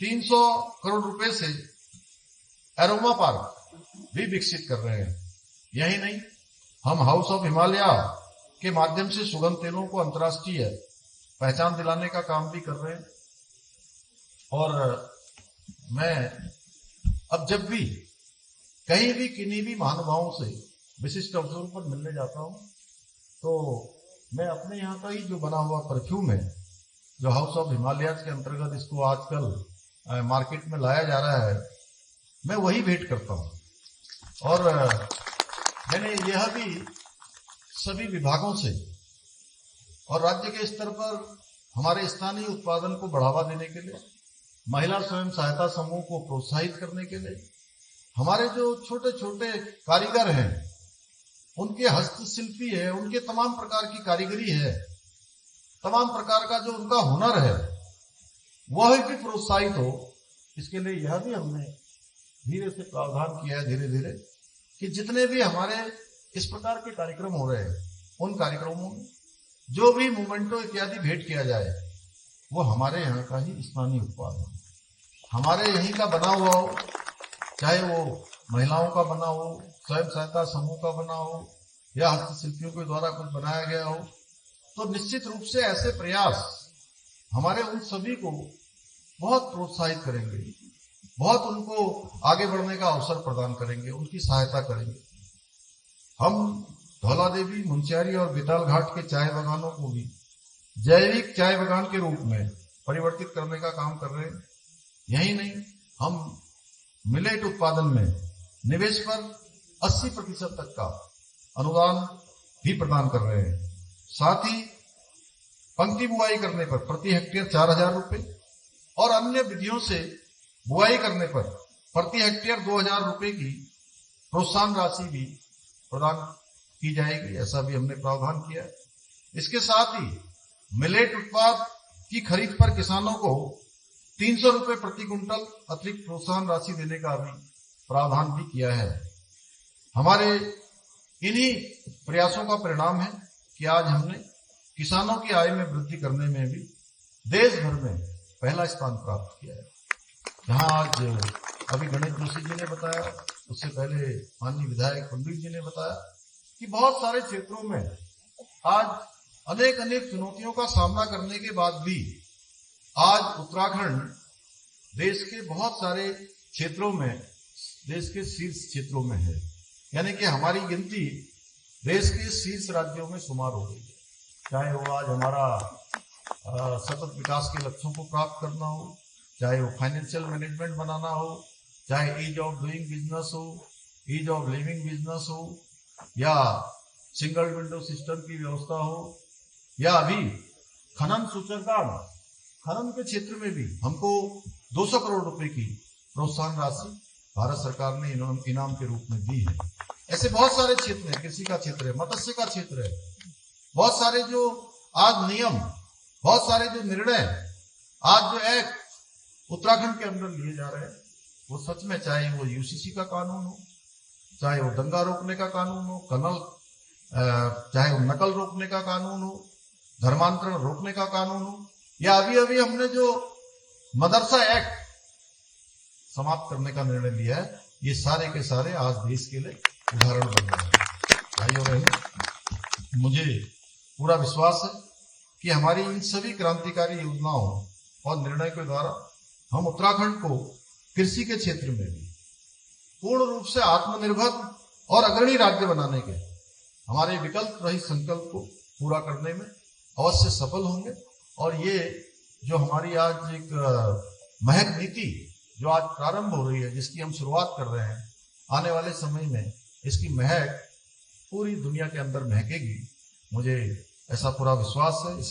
300 करोड़ रुपए से aroma park भी विकसित कर रहे हैं। यही नहीं, हम हाउस ऑफ हिमालय के माध्यम से सुगंध तेलों को अंतर्राष्ट्रीय पहचान दिलाने का काम भी कर रहे हैं। और मैं अब जब भी कहीं भी किन्हीं भी महानुभावों से विशिष्ट अवसरों पर मिलने जाता हूं, तो मैं अपने यहाँ का ही जो बना हुआ परफ्यूम है, जो हाउस ऑफ हिमालय के अंतर्गत इसको आजकल मार्केट में लाया जा रहा है, मैं वही भेंट करता हूं। और मैंने यह भी सभी विभागों से और राज्य के स्तर पर हमारे स्थानीय उत्पादन को बढ़ावा देने के लिए, महिला स्वयं सहायता समूह को प्रोत्साहित करने के लिए, हमारे जो छोटे छोटे कारीगर हैं, उनके हस्तशिल्पी है, उनके तमाम प्रकार की कारीगरी है, तमाम प्रकार का जो उनका हुनर है, वह भी प्रोत्साहित हो, इसके लिए यह भी हमने धीरे से प्रावधान किया है, धीरे धीरे, कि जितने भी हमारे इस प्रकार के कार्यक्रम हो रहे हैं, उन कार्यक्रमों में जो भी मोमेंटो इत्यादि भेंट किया जाए, वो हमारे यहाँ का ही स्थानीय उत्पाद हो, हमारे यहीं का बना हुआ हो, चाहे वो महिलाओं का बना हो, स्वयं सहायता समूह का बना हो, या हस्तशिल्पियों के द्वारा कुछ बनाया गया हो। तो निश्चित रूप से ऐसे प्रयास हमारे उन सभी को बहुत प्रोत्साहित करेंगे, बहुत उनको आगे बढ़ने का अवसर प्रदान करेंगे, उनकी सहायता करेंगे। हम धौला देवी, मुंशियारी और बेताल घाट के चाय बागानों को भी जैविक चाय बागान के रूप में परिवर्तित करने का काम कर रहे हैं। यही नहीं, हम मिलेट उत्पादन में निवेश पर 80% तक का अनुदान भी प्रदान कर रहे हैं। साथ ही पंक्ति बुआई करने पर प्रति हेक्टेयर 4,000 रुपए और अन्य विधियों से बुआई करने पर प्रति हेक्टेयर 2,000 रुपए की प्रोत्साहन राशि भी प्रदान की जाएगी, ऐसा भी हमने प्रावधान किया है। इसके साथ ही मिलेट उत्पाद की खरीद पर किसानों को 300 रुपए प्रति क्विंटल अतिरिक्त प्रोत्साहन राशि देने का भी प्रावधान भी किया है। हमारे इन्हीं प्रयासों का परिणाम है कि आज हमने किसानों की आय में वृद्धि करने में भी देश भर में पहला स्थान प्राप्त किया है। जहां आज अभी गणेश जोशी जी ने बताया, उससे पहले माननीय विधायक पंडित जी ने बताया कि बहुत सारे क्षेत्रों में आज अनेक अनेक चुनौतियों का सामना करने के बाद भी आज उत्तराखंड देश के बहुत सारे क्षेत्रों में, देश के शीर्ष क्षेत्रों में है। यानी कि हमारी गिनती देश के शीर्ष राज्यों में शुमार हो गई है। चाहे वो आज हमारा सतत विकास के लक्ष्यों को प्राप्त करना हो, चाहे वो फाइनेंशियल मैनेजमेंट बनाना हो, चाहे ईज ऑफ डूइंग बिजनेस हो, ईज ऑफ लिविंग बिजनेस हो, या सिंगल विंडो सिस्टम की व्यवस्था हो, या अभी खनन सूचकांक, खनन के क्षेत्र में भी हमको 200 करोड़ रुपए की प्रोत्साहन राशि भारत सरकार ने इनाम के रूप में दी है। ऐसे बहुत सारे क्षेत्र हैं, कृषि का क्षेत्र है, मत्स्य का क्षेत्र है, बहुत सारे जो आज नियम, बहुत सारे जो निर्णय, आज जो एक्ट उत्तराखंड के अंदर लिए जा रहे हैं, वो सच में, चाहे वो यूसीसी का कानून हो, चाहे वो दंगा रोकने का कानून हो, चाहे वो नकल रोकने का कानून हो, धर्मांतरण रोकने का कानून हो, या अभी अभी हमने जो मदरसा एक्ट समाप्त करने का निर्णय लिया है, ये सारे के सारे आज देश के लिए उदाहरण बन रहे हैं। भाइयों बहनों, मुझे पूरा विश्वास है कि हमारी इन सभी क्रांतिकारी योजनाओं और निर्णय के द्वारा हम उत्तराखंड को कृषि के क्षेत्र में भी पूर्ण रूप से आत्मनिर्भर और अग्रणी राज्य बनाने के हमारे विकल्प रहित संकल्प को पूरा करने में अवश्य सफल होंगे। और ये जो हमारी आज एक महक नीति जो आज प्रारंभ हो रही है, जिसकी हम शुरुआत कर रहे हैं, आने वाले समय में इसकी महक पूरी दुनिया के अंदर महकेगी, मुझे ऐसा पूरा विश्वास है।